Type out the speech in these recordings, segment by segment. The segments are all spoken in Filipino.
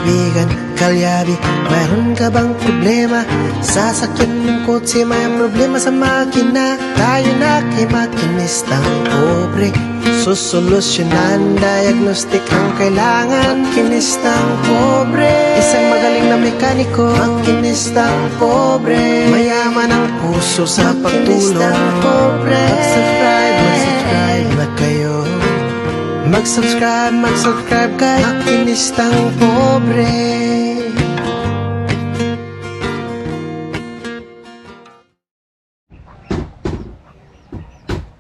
kaibigan, kalyabi, mayroon ka bang problema? Sasakyan ng kotse, may problema sa makina. Tayo na kay makinistang pobre, susolusyonan, diagnostic ang kailangan. Makinistang pobre, isang magaling na mekaniko. Makinistang pobre, mayaman ang puso sa pagtulong. Mag-subscribe na kayo. Mag-subscribe kay Makinistang Pobre.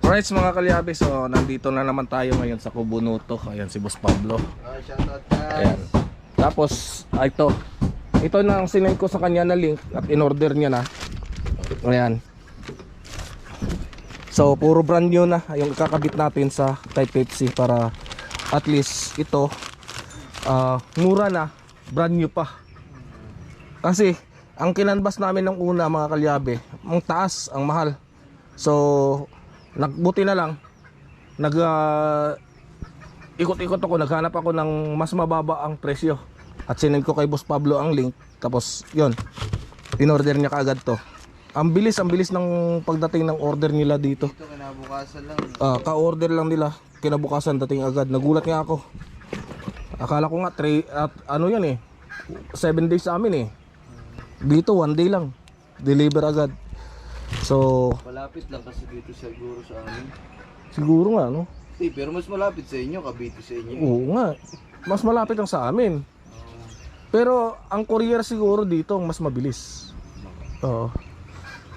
Alright mga kalyabe, so nandito na naman tayo ngayon sa Kubunuto. Ayan si Boss Pablo. Shoutout guys. Ayan. Tapos ito na ang sinend ko sa kanya na link at in-order niya na. Ayan. So puro brand new na yung ikakabit natin sa Type Pepsi para at least ito mura na, brand new pa. Kasi ang kinanbas namin ng una mga kalyabe, ang taas, ang mahal. So nagbuti na lang ikot-ikot ako, naghanap ako ng mas mababa ang presyo at sinend ko kay Boss Pablo ang link. Tapos yun, in-order niya kaagad to. Ang bilis ng pagdating ng order nila dito. Ito kinabukasan lang. Ka-order lang nila, kinabukasan dating agad. Nagulat nga ako. Akala ko nga 7 days sa amin eh. Dito 1 day lang. Deliver agad. So, Malapit lang kasi dito siguro sa amin. siguro nga no. Pero mas malapit sa inyo, Cavite sa inyo. Oo nga. Mas malapit ang sa amin. Pero ang courier siguro dito ang mas mabilis. Oo.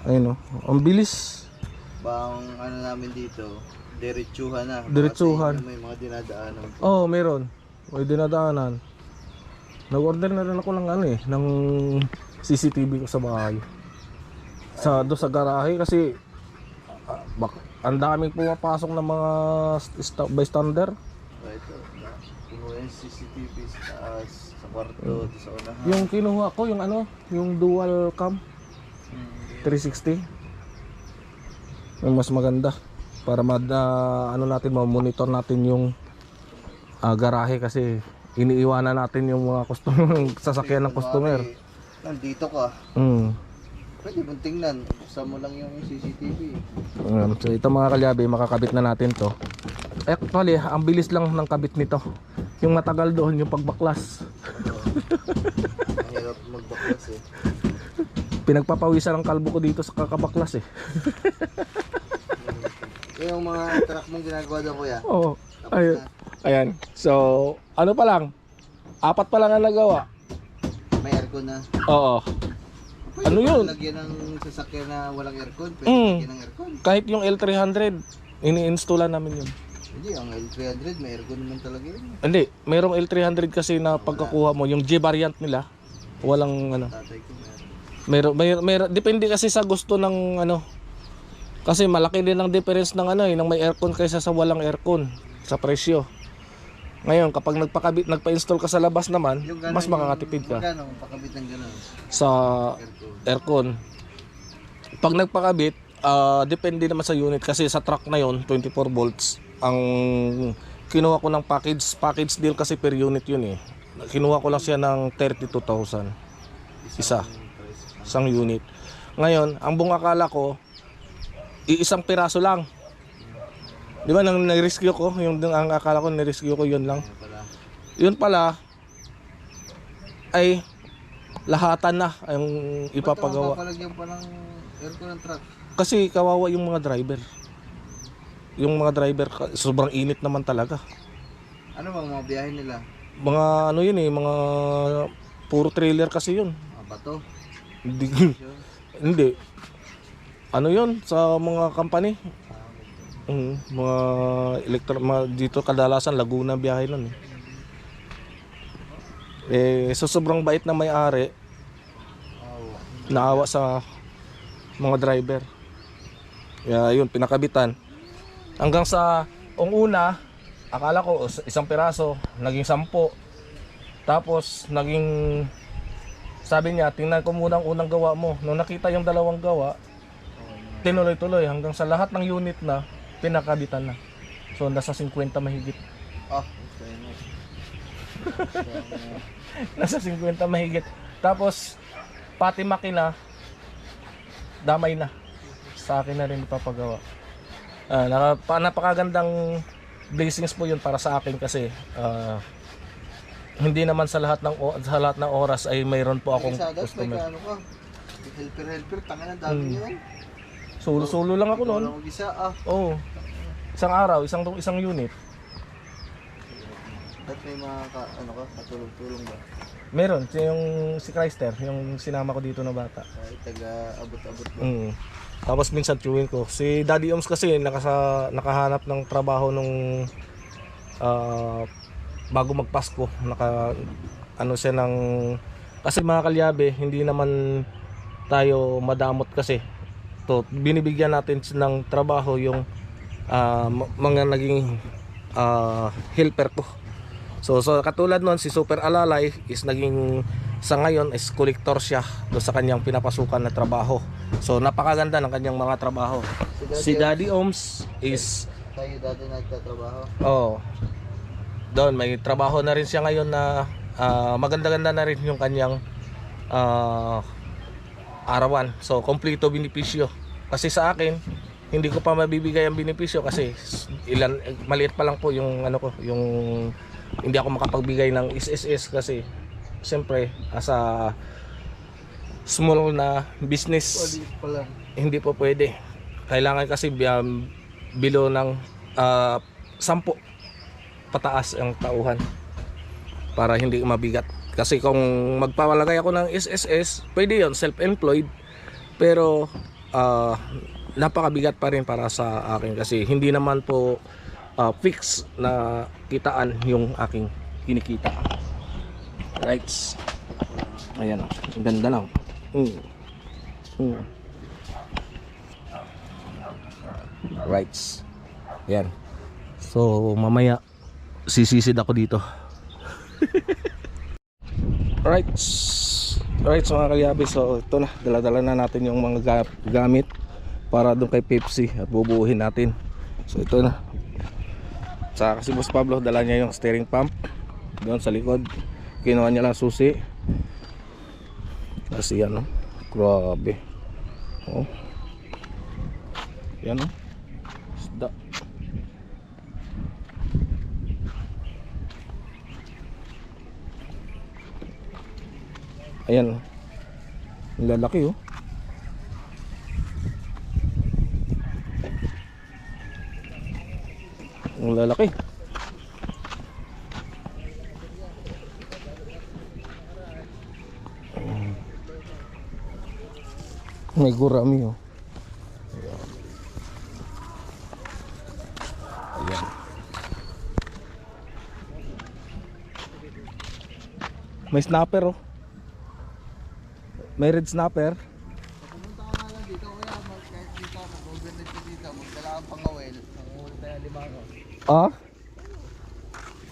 Ayun oh. Ang bilis. Bang ano namin dito, diretsuhan na. Diretsuhan. May mga dinadaanan. Oo, meron. May dinadaanan. Nag-order na rin ako ng ng CCTV ko sa bahay. Do sa garahe kasi ang daming pumapasok ng mga bystander. Ito, kinuha yung CCTV sa kwarto, sa unahan. Yung kinuha ko, yung dual cam 360. Yung mas maganda para natin ma-monitor natin yung garahe kasi iniiwanan natin yung mga sasakyan ng customer. Nandito ka. Pwede mong tingnan, buksan mo lang yung CCTV. So ito mga kalyabe, makakabit na natin to. Actually, ang bilis lang ng kabit nito. Yung matagal doon, yung pagbaklas. Mahirap magbaklas eh. Pinagpapawisan ang kalbo ko dito sa kakabaklas eh. Yung mga truck mong ginagawa daw kuya. Oo. Ayan. So, ano pa lang? 4 pa lang ang nagawa. May aircon na. Oo. Pwede Ano yun? lagyan ng sasakyan na walang aircon. Pwede lagyan ng aircon. Kahit yung L300, ini-installan namin yun. Hindi, ang L300 may aircon naman talaga yun. Hindi, merong L300 kasi na pagkakuha mo, yung G variant nila, walang Tatay ko meron. Depende kasi sa gusto ng kasi malaki din ang difference ng ng may aircon kaysa sa walang aircon sa presyo. Ngayon, kapag nagpa-install ka sa labas naman, mas makakatipid ka. Magkano pakabit ng gano'n? Sa aircon. Pag nagpakabit, depende naman sa unit kasi sa truck na yon 24 volts. Ang kinuha ko ng package deal kasi per unit yun eh. Kinuha ko lang siya ng 32,000. Isang unit. Ngayon, ang buong akala ko, iisang piraso lang. Di ba nang na-rescue ko, ang akala ko na-rescue ko yun lang. Yun pala ay lahatan na ang ipapagawa. Ba't papalagyan pa ng aircon ng truck? Kasi kawawa yung mga driver. Yung mga driver, sobrang init naman talaga. Ano bang mga biyahe nila? Mga yun eh, mga puro trailer kasi yun. Mga bato? Hindi. Ano yun sa mga company? Mga dito kadalasan Laguna biyahe nun so sobrang bait na may-ari, naawa sa mga driver. Yun, pinakabitan hanggang sa una akala ko isang piraso, naging 10. Tapos naging, sabi niya tingnan ko muna ang unang gawa mo. Nung nakita yung dalawang gawa, tinuloy-tuloy hanggang sa lahat ng unit na pinakabitan na. So nasa 50 mahigit. Okay. Nasa 50 mahigit. Tapos pati makina damay na. Sa akin na rin ipapagawa. Napakagandang blessings po 'yun para sa akin kasi hindi naman sa lahat ng oras ay mayroon po akong customer. May ano ka? Helper, tanga na dami yun. Solo lang ako noon. Wala mag-isa Oo. Isang araw, isang unit. At may mga katulong-tulong ba? Meron, si Chrysler, yung sinama ko dito na bata. Ay, taga-abot-abot ba? Tapos minsan tuwing ko. Si Daddy Oms kasi nakahanap ng trabaho nung bago magpasko. Siya ng... Kasi mga kalyabe, hindi naman tayo madamot kasi. Binibigyan natin ng trabaho yung mga naging helper ko. So katulad nun, si Super Alalay is naging sa ngayon is collector siya do sa kanyang pinapasukan na trabaho. So napakaganda ng kanyang mga trabaho. Si Daddy Oms is tayo dati nagtatrabaho. Doon may trabaho na rin siya ngayon na maganda-ganda na rin yung kanyang arawan. So kompleto benepisyo. Kasi sa akin hindi ko pa mabibigay ang benepisyo kasi maliit pa lang po yung yung hindi ako makapagbigay ng SSS kasi siyempre as a small na business hindi po pwede. Kailangan kasi below ng 10 pataas ang tauhan para hindi mabigat. Kasi kung magpapalagay ako ng SSS, pwede yon self-employed, pero napakabigat pa rin para sa akin kasi hindi naman po fix na kitaan yung aking kinikita. Right. Ayan, ang ganda lang. Right. Ayan. So mamaya sisisid ako dito. Right. Right, so mga kalyabe, so ito na, dala-dala na natin yung mga gamit para doon kay Pepsi at bubuuhin natin. So ito na. Sa kasi Boss Pablo, dala niya yung steering pump doon sa likod. Kinuha niya lang susi. Kasi yan, no? Grabe. Oh. Yan, no? Isda. Ayan, ang lalaki, oh. Ang lalaki. May gurami, oh. Ayan. May snapper, oh. May red snapper. Pumunta ka nga lang dito, kuya. Kahit dito, mag-overnight ka dito. Magdala kang pangawel. Mangulit tayo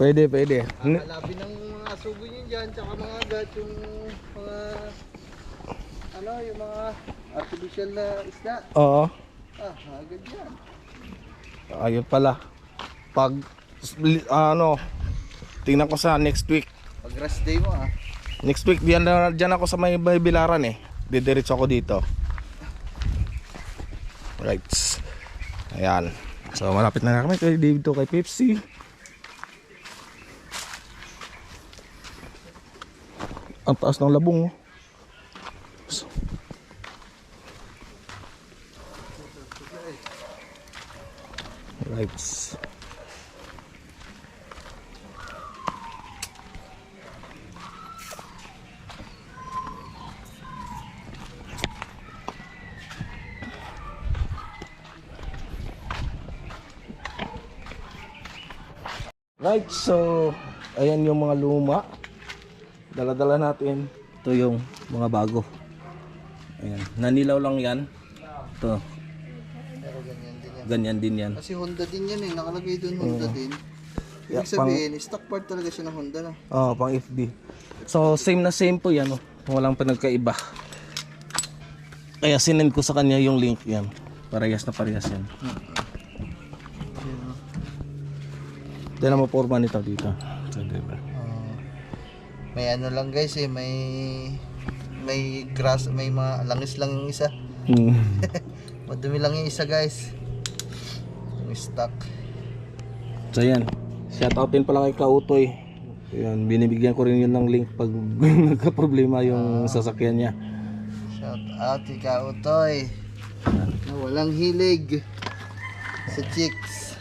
5. Pwede. Labi ng mga sugo nyo dyan, tsaka mga agat, yung mga yung mga artificial na isda. Oo. Agad yan. Ayun pala. Pag tingnan ko sa next week. Pag rest day mo Next week diyan ako sa may Bilaran eh. Didiretso ako dito. Right. Ayan. So malapit na kami kay dito kay Pepsi. Ang taas ng labong. Right. Right, so ayan yung mga luma. Dala-dala natin. Ito yung mga bago. Ayan, nanilaw lang yan. Ito. Pero ganyan din yan. Ganyan din yan. Kasi Honda din yan nakalagay doon Honda din. Ibig sabihin, stock part talaga siya ng Honda pang FD. So same na same po yan, oh. Walang pinagkaiba. Kaya sinend ko sa kanya yung link yan. Parehas na parehas yan. Tignan mo forma nito dito. So, diba? May ano lang guys eh, may grass, may mga langis lang yung isa. Madumi lang yung isa guys. May stock. So yan, shoutoutin pala kay Kautoy. Yan, binibigyan ko rin yun ng link pag nagka-problema yung sasakyan niya. Shout out ikaw Utoy. Na walang hilig sa chicks.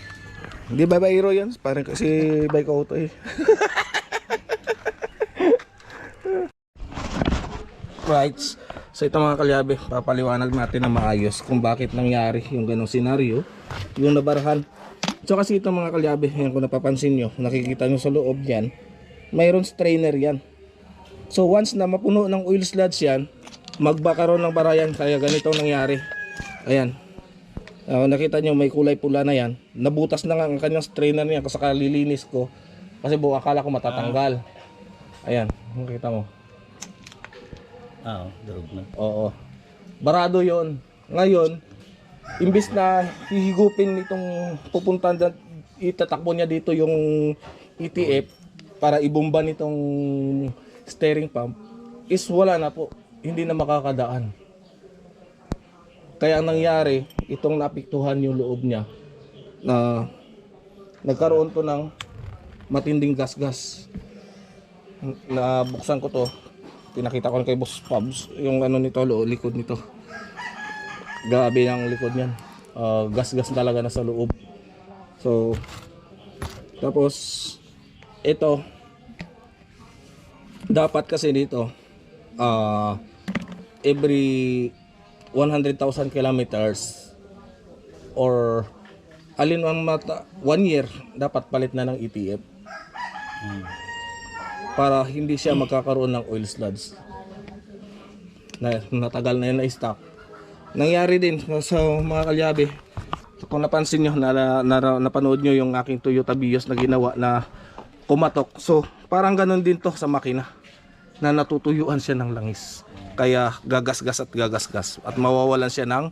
Hindi ba hero yan? Parang kasi by Kautoy. Right. So ito mga kalyabe, papaliwanag natin na maayos kung bakit nangyari yung ganong senaryo, yung nabarahan. So kasi ito mga kalyabe, yan kung napapansin nyo, nakikita nyo sa loob yan, mayroon strainer yan. So once na mapuno ng oil sludge yan, magbakaroon ng barayan, kaya ganito ang nangyari. Ayan. Nakita nyo may kulay pula na yan, nabutas na nga ang kanyang strainer niya kasi kalilinis ko, kasi akala ko matatanggal. Ayan, nakita mo. Durog na. Oo. Barado yon. Ngayon, imbis na hihigupin nitong pupunta na itatakbo niya dito yung ETF para ibomba nitong steering pump, is wala na po. Hindi na makakadaan. Kaya ang nangyari, itong napiktuhan yung loob niya na nagkaroon to ng matinding gas-gas. Nabuksan ko to. Pinakita ko kay Boss Pabs yung ano nito, likod nito. Grabe ang likod niyan. Gas-gas talaga na sa loob. So tapos ito dapat kasi dito every 100,000 kilometers or alin ang 1 year dapat palit na ng ETF. Para hindi siya magkakaroon ng oil sludge. Natagal na yun na stock. Nangyari din sa mga kalyabe. Kung napansin nyo, napanood nyo yung aking Toyota Vios na ginawa na kumatok. So parang ganun din to sa makina na natutuyuan siya ng langis. Kaya gagasgas at gagasgas at mawawalan siya ng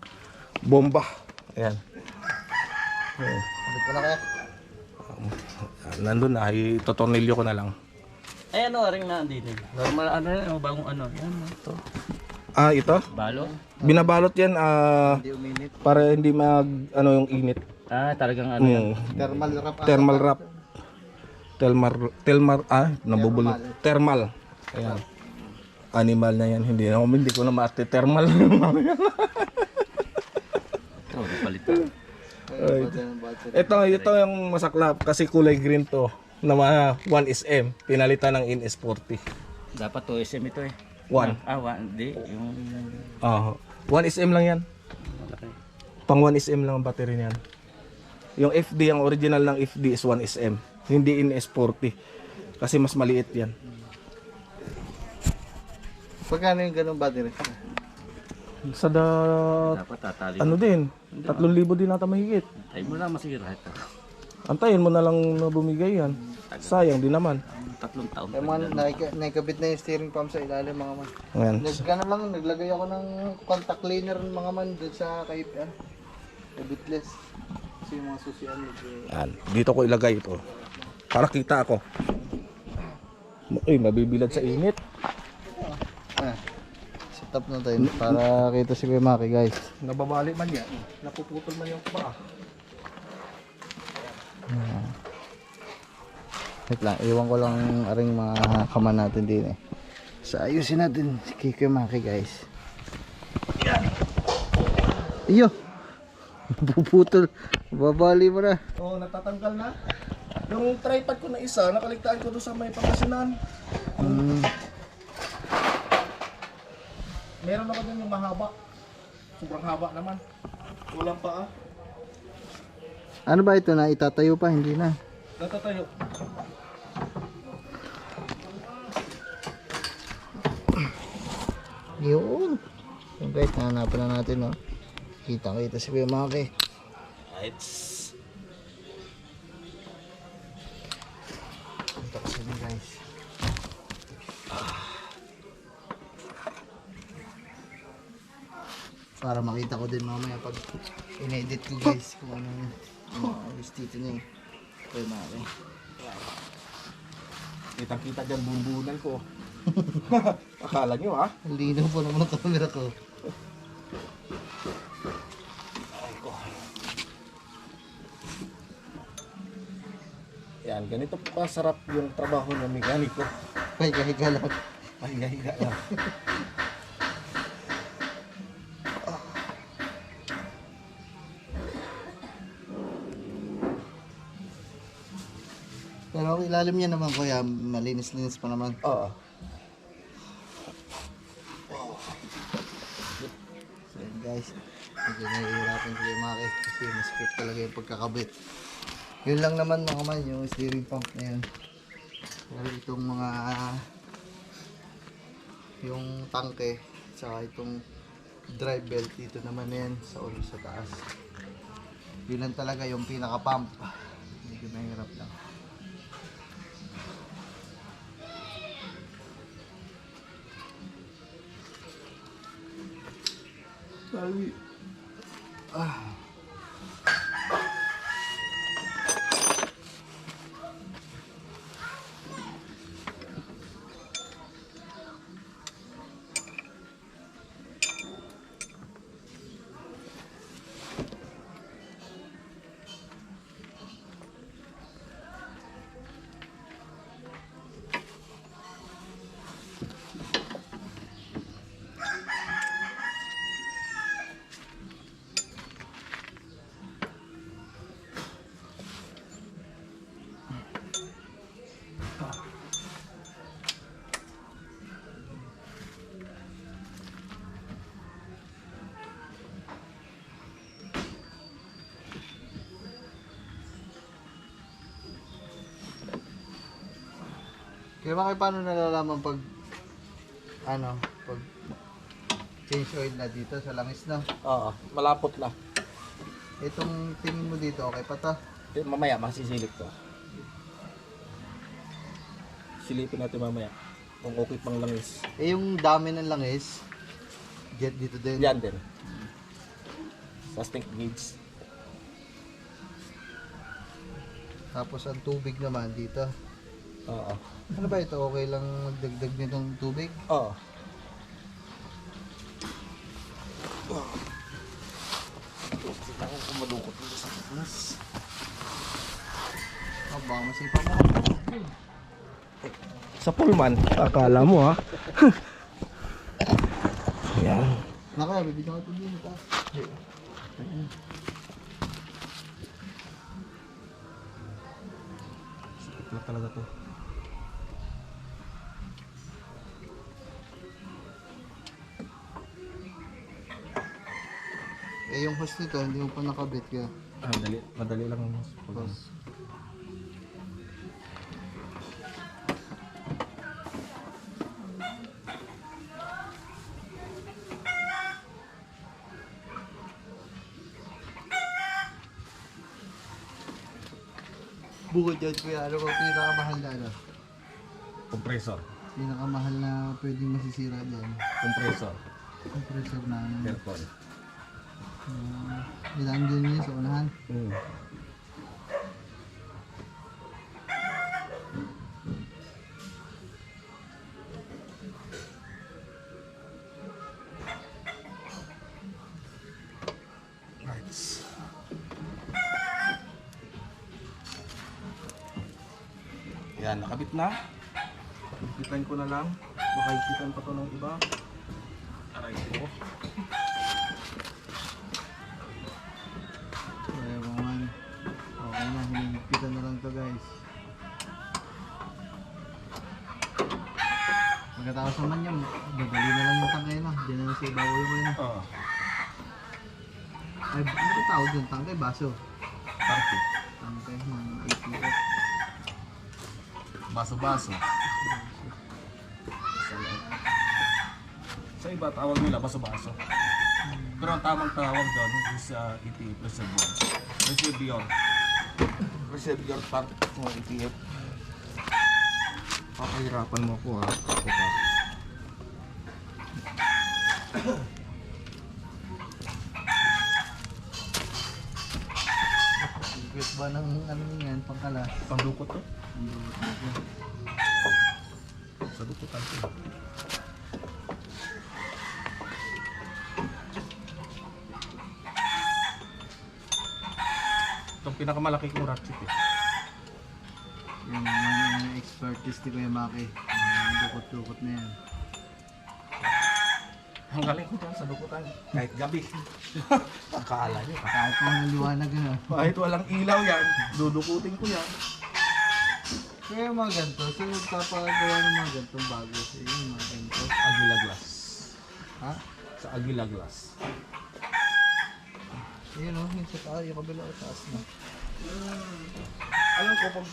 bomba. Ayan. Ano pa na kaya? Nandun na, itotornilyo ko na lang. Ay ano, ring na din. Normal ano yan, bagong ano. Yan, ito. Ito? Balo? Binabalot yan Hindi uminit. para hindi mag ano yung init. Talagang ano yan. Thermal wrap. Thermal wrap. Nabubulot. Thermal. Ayan. Animal na yan, hindi ko na maarte thermal. Palit. Ito yung masaklap kasi kulay green to na 1SM pinalitan ng NS40. Dapat 2SM ito eh. 1. 1 di yung 1SM lang yan. Pang 1SM lang ang battery niyan. Yung FD, ang original ng FD is 1SM, hindi NS40 kasi mas maliit yan. Pagkano yung ganung battery? Sa dapat tatali. ano din, 3,000 din nata mahigit. Tayo mo na masira ito. Antayin mo na lang na bumigay yan. Sayang din naman. 3 taon. Yung mga nakikabit na yung steering pump sa ilalim mga man. Ayan. Naglagay ako ng contact cleaner mga man doon sa kay bitless. Kasi yung mga susian Ayan. Dito ko ilagay ito. Para kita ako. Uy, mabibilad sa init. Set up na tayo para kita si Kuya Maki guys. Nababali man yan. Napuputol man yung paa. Wait lang, iwan ko lang aring mga kaman natin din eh. So ayusin natin si Kuya Maki guys. Iyo! Puputol. Babali mo na. Oo, natatanggal na. Yung tripod ko na isa, nakaligtaan ko doon sa may Pangasinan. Meron ako doon yung mahaba. Sobrang haba naman. Walang paa. Ano ba ito na itatayo pa? Hindi na. Natatayo. Yun. Yung guys, nahanapan na natin no. Kita si Kuya Maki. Right. Ito kasi din guys. Para makita ko din mamaya pag in-edit ko guys kung anong ayos dito niya. Kuya Maki. Kitang-kita dyan bumbunan ko. Akala nyo ha? Ang linaw po naman ang camera ko. Yan, ganito po kasarap yung trabaho ng mekaniko. Higa-higa lang. Pahiga-higa lang. Pero ang ilalim niya naman kuya, malinis-linis pa naman. Oo. So yun guys, medyo nahihirapan ko yung maki kasi mas-fit talaga yung pagkakabit. Yun lang naman mga man, yung steering pump na yun. Pero itong mga yung tangke saka itong drive belt dito naman yan sa ulo sa taas. Yun lang talaga yung pinaka pump. Medyo mahirap lang. Sabi. Kaya bakit paano nalalaman pag pag change oil na dito sa langis na? Oo, malapot na. Itong tingin mo dito, okay pa to? Mamaya, masisilip to. Silipin natin mamaya. Kung okay pang langis. Eh yung dami ng langis, get dito din. Yan din. Sa stink gauge. Tapos ang tubig naman dito. Oo. Ano ba ito? Okay lang magdagdag nitong tubig? Oo. Kita ko kumalukot dito sa plus. Oh, baka masipa mo. Sa Pullman, akala mo ha. Yan. Naka, bibigyan ko ito din. Sakit na talaga to. Eh yung hose nito, hindi mo pa nakabit kaya. Madali lang. Hose. Bukod dyan kuya, ano ba pinakamahal na ano? Compressor. Pinakamahal na pwedeng masisira dyan. Compressor. Compressor na ano. Aircon. Ilan din yun sa unahan? Nice. Yan, nakabit na. Ikitan ko na lang. Baka ikitan pa to ng iba. Aray ko. Kaya man. Okay na, hinigpitan na lang to guys. Pagkatapos naman yan, dadali na lang yung tangkay na. Diyan na lang sa ibabaw mo yun. Oo. Ay, ano tawag yun? Tangkay, baso. Party. Tangkay, mga ATF. Baso-baso. Sa iba tawag nila baso-baso. Pero ang tamang tawag doon is ETF reservoir. Reservoir. Reservoir part ng ETF. Pakahirapan mo ako ha. Secret ba ng ano yan, pangkalas? Pangdukot to? Sa dukutan ko. Itong pinakamalaki kong ratchet eh. Yung expertise ni Kuya Maki. Yung dukot-dukot na yan. Ang galing ko dyan sa dukutan. Kahit gabi. Akala nyo. Kahit pa ng liwanag na. Kahit walang ilaw yan, dudukutin ko yan. Kaya yung mga ganito, so nagpapagawa ng mga ganitong bago. Yung mga ganito. Aguila Glass. Ha? Sa Aguila Glass. Yun o, yung sa taas, yung kabila o taas na. Alam ko pag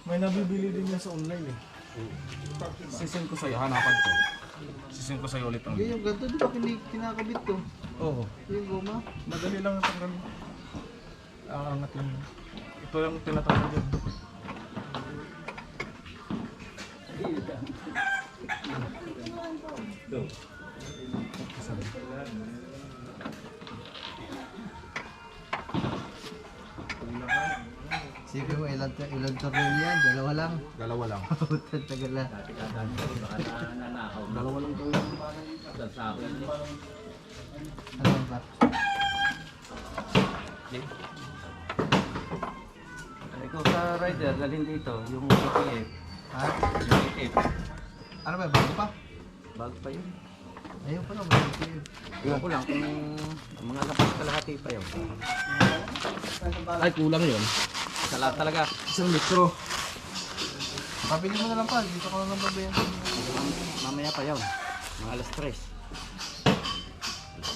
may nabibili din yan sa online eh. Sisend ko sa'yo, hanapan ko. Sisend ko sa'yo ulit ang Yung ganito, di ba kinakabit to? Oo. Yung goma? Madali lang ang tanggal. Aangat yun. Ito yung tinatawag yun. Sige mo, ilang tornilyo yan? Dalawa lang. Dalawa lang. Putang tagal na. Dalawa lang ito. Ano ba? Ikaw sa rider, lalin dito, yung ETF. Ha? Yung ETF. Ano ba? Bago pa? Bago pa yun. Ayun pa lang. Bago yun. Iwan ko lang kung mga lapas kalahati pa yun. Ay, kulang yun. Sa lahat talaga. 1 litro. Pabili mo na lang pa. Dito ko na lang babayan. Mamaya pa yun. Mga alas 3.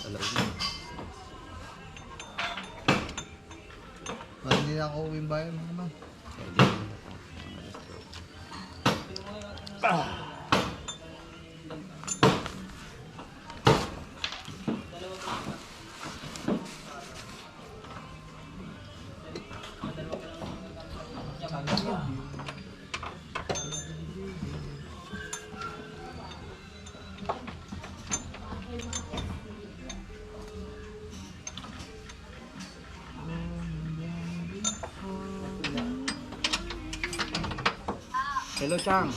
Alas 3. Para hindi na ako uwing bayan mo naman. Hello, Chang.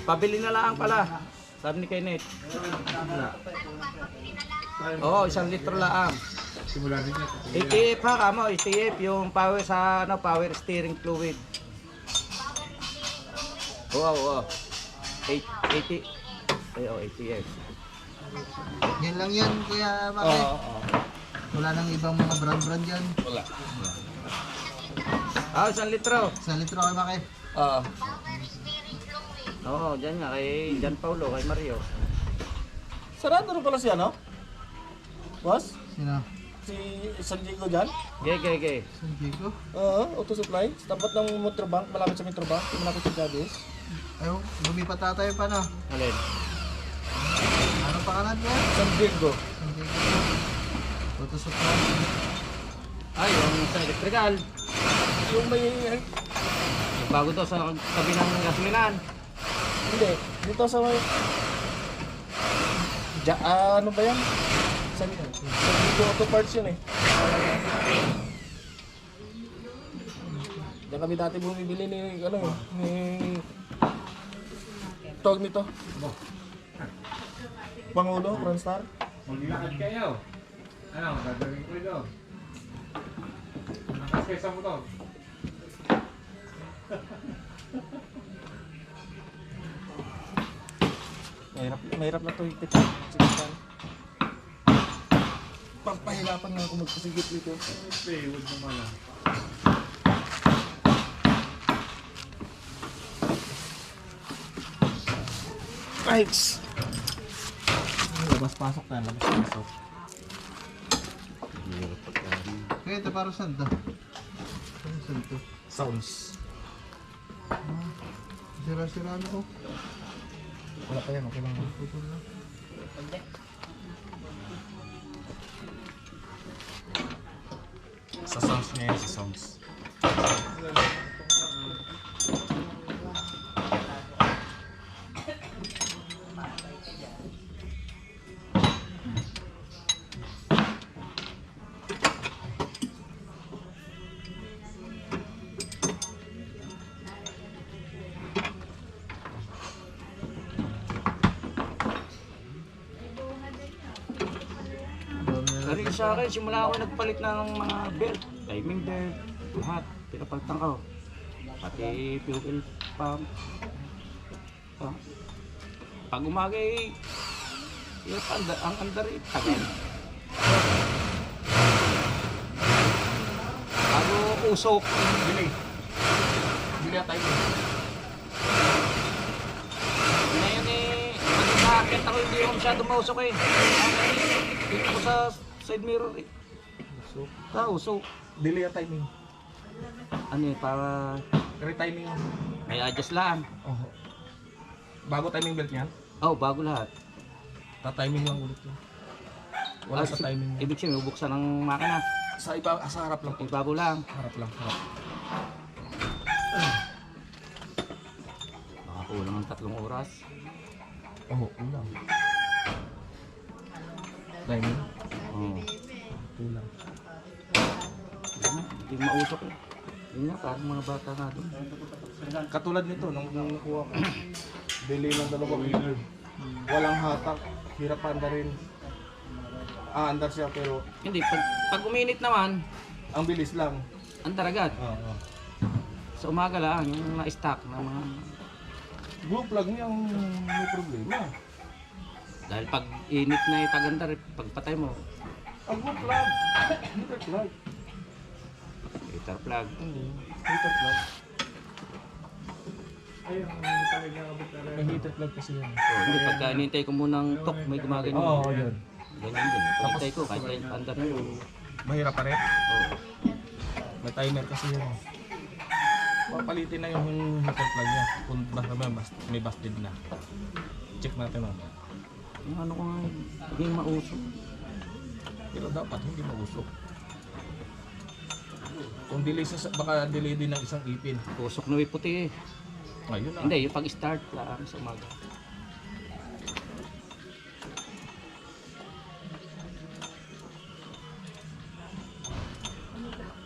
Pabili na lang pala. Sabi ni Kenneth. Oo, 1 litro lang. ETF ha, kamo. ETF yung power sa power steering fluid. Oo. 80. Ay, ETF. Yan lang yan, Kuya Maki. Wala nang ibang mga brand yan. Wala. Ah, 1 litro. 1 litro Kuya Maki. Oo. Oo, dyan nga. Kay Jan Paulo, kay Mario. Sarado rin pala siya, no? Boss? Sino? Si San Diego dyan? Ge. San Diego? Oo, auto supply. Sa tapat ng Metrobank, malapit sa Metrobank. Malapit sa Jadis. Ayaw, lumipat na tayo pa na. Alin? Ano pangalan niya? San Diego. San Diego. Auto supply. Ay, yung sa electrical. Yung may... Bago to sa tabi ng gasolinan. Hindi. Dito sa may... ano ba yan? San Diego Auto Parts yun eh. Diyan kami dati bumibili ni... Ano eh? Ni... Tawag nito. Pangulo, Franstar. Maglilakad kayo. Ano, gagawin ko ito. Nakaskesa mo to. Mahirap na to ipit. Sigitan. Pagpahirapan nga ako magpasigit dito. Huwag mo mala. Right. Labas-pasok na, labas-pasok. Kaya ito para saan to? Para saan to? Sounds. Sira-sira ano ko? Wala pa yan, okay lang. Putol na. Sa sounds niya yan, sa sounds. sa akin, simula ako nagpalit ng mga belt, timing belt, lahat, pinapalitan ko. Pati fuel pump. Pag umaga ang andar tagal. Bago usok. Bili tayo. Ngayon nakakit ako hindi ako masyado mausok eh. Dito ko sa side mirror eh. Usok. Delay timing. Ano eh, para Retiming. may adjust lang. Oh. Bago timing belt niyan, Bago lahat. ta-timing lang ulit yun. Wala sa timing. Ibig sabihin, bubuksan ng makina. Sa iba, sa harap lang. Ibabaw lang. Harap lang, harap. Nakakulang ng 3 oras. Oo, ulang. Timing? Oo. Ulang. Hindi mausok eh. Yun nga, parang mga bata nga doon. Katulad nito, nung nakuha ko. Delay ng 2 minuto. Walang hatak. Hirap anda rin. Andar siya pero Hindi, pag uminit naman, ang bilis lang. andar agad. Oo. Sa umaga lang, yung na-stock na mga... Blue plug niya ang may problema. Dahil pag init na yung pag-andar, pagpatay mo, Ang blue plug. Heater plug. heater plug. Hindi. Heater plug. Ay, ang talaga abot na rin. May heater plug kasi yan. Hindi, pagka inintay ko munang tok, may gumaganyan. Oo, yun. Ganyan din. Pagintay ko, kahit na andar na yun. Mahirap pa rin. Oo. May timer kasi yun. Papalitin na yung heater plug niya. Kung basta may busted na. Check natin mamaya. Yung ano ko nga, hindi mausok. Pero dapat hindi mausok. Kung delay baka delay din ng isang ipin. Usok na may puti eh. Ayun na. Hindi, yung pag-start lang sa umaga.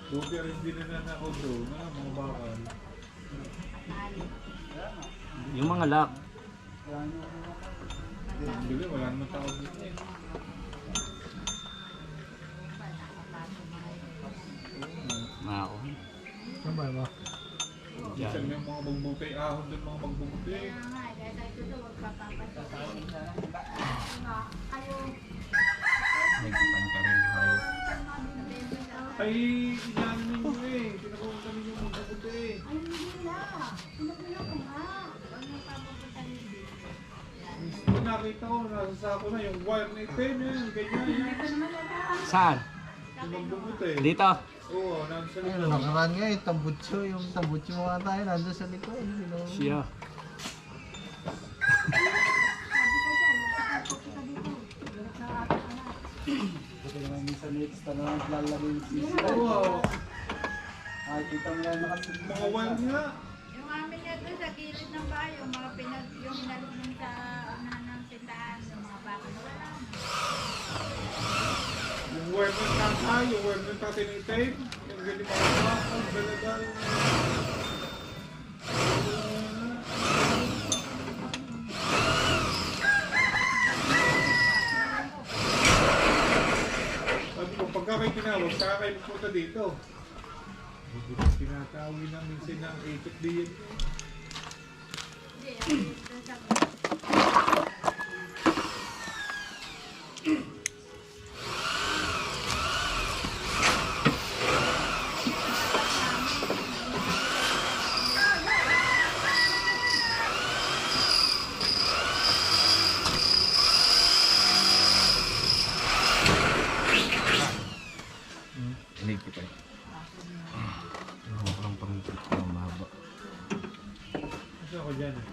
Lugar hindi na ako bro, na mga bakal. Yung mga lock, Bili, wala naman tao dito eh. mga ako. Tama ba? Minsan may mga magbutay, ahon doon mga magbutay. May kitan ka rin. Hayop. Ay, inaano ninyo eh. Pinapunta ninyo mga magbutay eh. Yung nakita ko, nasa sako na yung wire na itim yan, ganyan yan. Saan? Yung magbubutay. Dito? Oo, nasa Ayun, likod. nakaraan nga yung tambutso. Yung tambutso mga tayo nandun sa likod. Siya. Oo, mga wire nga. Yung amin nga doon sa gilid ng bahay, yung mga yung hinalog nun sa unahan ng tindahan, yung mga baka na wala. Yung wire ng tatay, yung wire ng tatay na itim. Yung ganyan mga bakal, dalagal. Sabi ko, pagka kayo tinawag, saka kayo pupunta dito. Hindi ko tinatawin na minsan ng ikot diyan. Hindi, yung doon sa Hindi pa. Walang pangikot na mahaba. Kasi ako dyan eh.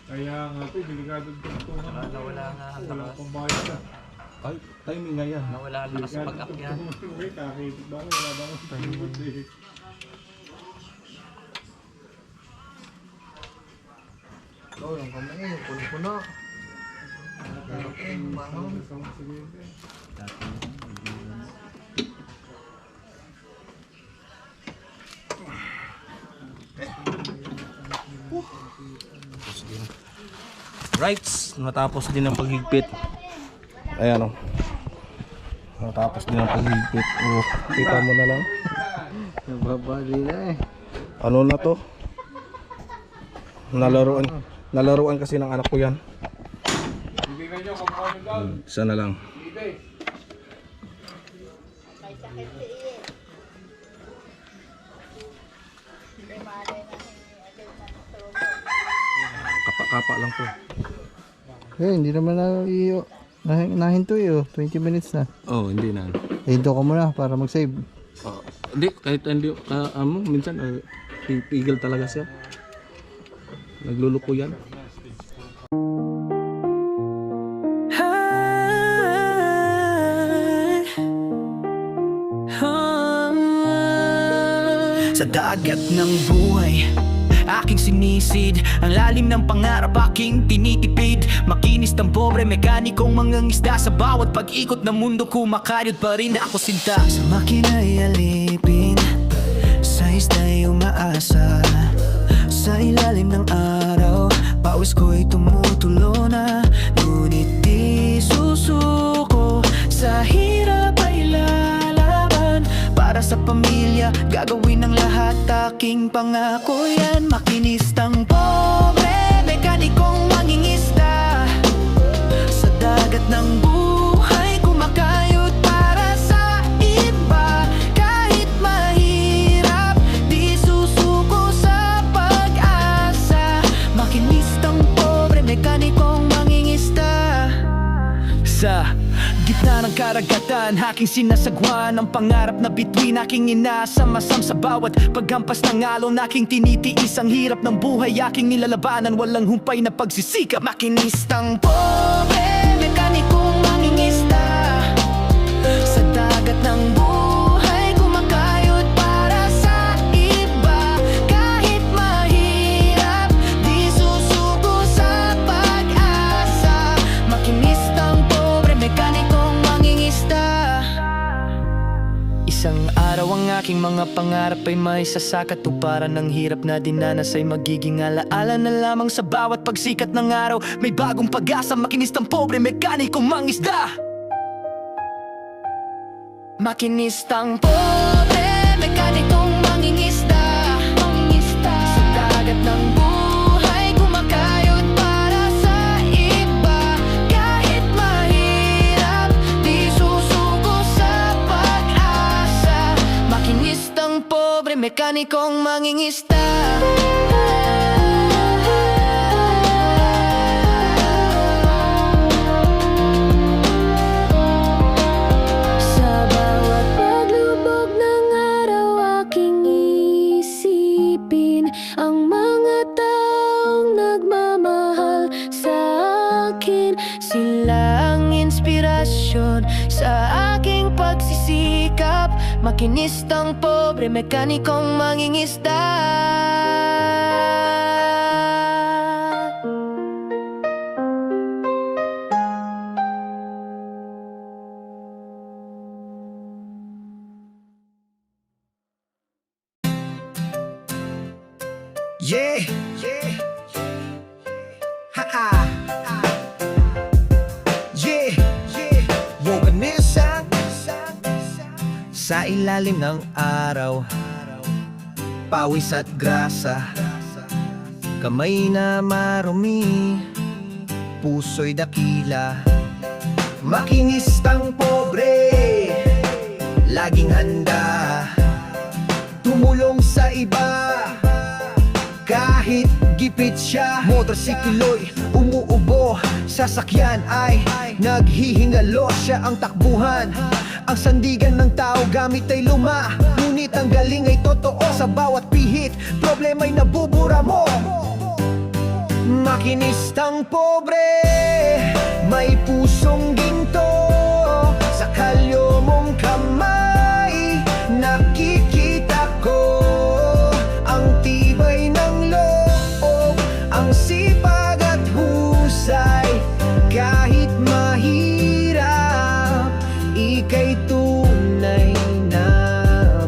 Kaya nga ito, delikado tungtungan. Nawala nga ang Wala takas. pang bayad ka. Ay, timing nga yan. Nawala ang lakas sa pag-akyat. Wait, kakaitik ba? Wala ba akong timing eh. Oo, yung kamay, yung puno-puno. Yung mahon. rights. Natapos din ang paghigpit. Ayan o. Natapos din ang paghigpit. Oh, kita mo na lang. Nababali na eh. Ano na to? Nalaruan kasi ng anak ko yan. Isa na lang. Kapa-kapa lang po. Eh, hindi naman nahinto eh. 20 minutes na. Oh, hindi na. Hinto ka muna para mag-save. Hindi, kahit hindi, minsan pipigil talaga siya. Nagluluko yan. Sa dagat ng buhay, aking sinisid. Ang lalim ng pangarap, aking tinitipid. Makinis ng pobre, mekanikong mangangisda. Sa bawat pag-ikot ng mundo, kumakaryot pa rin ako sinta. Sa makina'y alipin, sa isda'y umaasa. Sa ilalim ng araw, pawis ko'y tumutulo na. Ngunit di susuko, sa hirap ay lalaban. Para sa pamilya, gagawin ang lahat, aking pangako yan. Makinistang pobre, mekanikong mangingisda. Sa dagat ng buhay, kumakayod para sa iba. Kahit mahirap, di susuko sa pag-asa. Makinistang pobre, mekanikong mangingisda. Sa gitna ng karagatan, aking sinasagwan ang pangarap na bituin, aking inaasam-asam sa bawat paghampas ng alon. Aking tinitiis ang hirap ng buhay, aking nilalabanan, walang humpay na pagsisikap. Makinistang pobre, mekanikong mangingisda. Sa dagat ng buhay, kumakayod para sa iba. Kahit mahirap, di susuko sa pag-asa. Makinistang pobre, mekanikong mangingisda. Isang araw ang aking mga pangarap ay may sasakatuparan. Ng hirap na dinanas ay magiging alaala na lamang. Sa bawat pagsikat ng araw, may bagong pag-asa. Makinistang pobre, mekanikong mangisda. Makinistang pobre, mekanikong mangingisda. Sa dagat ng buhay, kumakayod para sa iba. Kahit mahirap, di susuko sa pag-asa. Makinistang pobre, mekanikong mangingisda. Sa bawat paglubog ng araw, aking isipin ang mga taong nagmamahal sa akin. Sila ang inspirasyon sa aking pagsisikap. Makinistang pobre, mekanikong mangingisda. Yeah, yeah, ha-ha, yeah, yeah. Woganisa sa ilalim ng araw, pawis at grasa, kamay na marumi, puso'y dakila. Makinistang pobre, laging handa tumulong sa iba. Kahit gipit siya, motorsiklo'y umuubo, sasakyan ay naghihingalo. Siya ang takbuhan, ang sandigan ng tao, gamit ay luma. Ngunit ang galing ay totoo, sa bawat pihit, problema'y nabubura mo. Makinistang pobre, may pusong ginto. Sa kalyo mong kamay, nakikita ko ang tibay ng loob, ang sipag at husay. Kahit mahirap, ika'y tunay na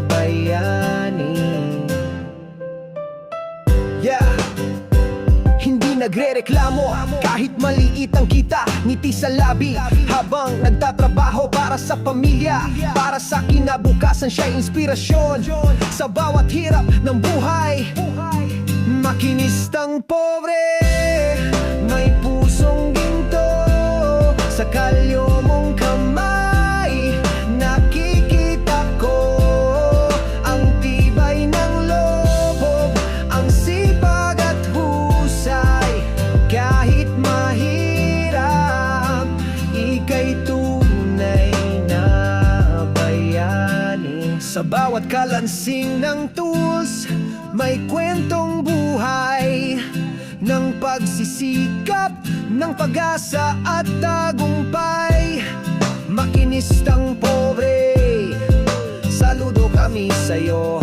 bayani. Yeah, hindi nagrereklamo kahit maliit ang kita, ngiti sa labi habang nagtatrabaho para sa pamilya, para sa kinabukasan siya'y inspirasyon sa bawat hirap ng buhay. Makinistang pobre, may pusong ginto sa kalyo mong kamay. Nakikita ko ang tibay ng loob, ang sipag at husay. Kahit mahirap, ika'y tunay na bayani. Sa bawat kalansing ng tools, may kwentong buhay ng pagsisikap, ng pag-asa at tagumpay. Makinistang pobre, saludo kami sa'yo.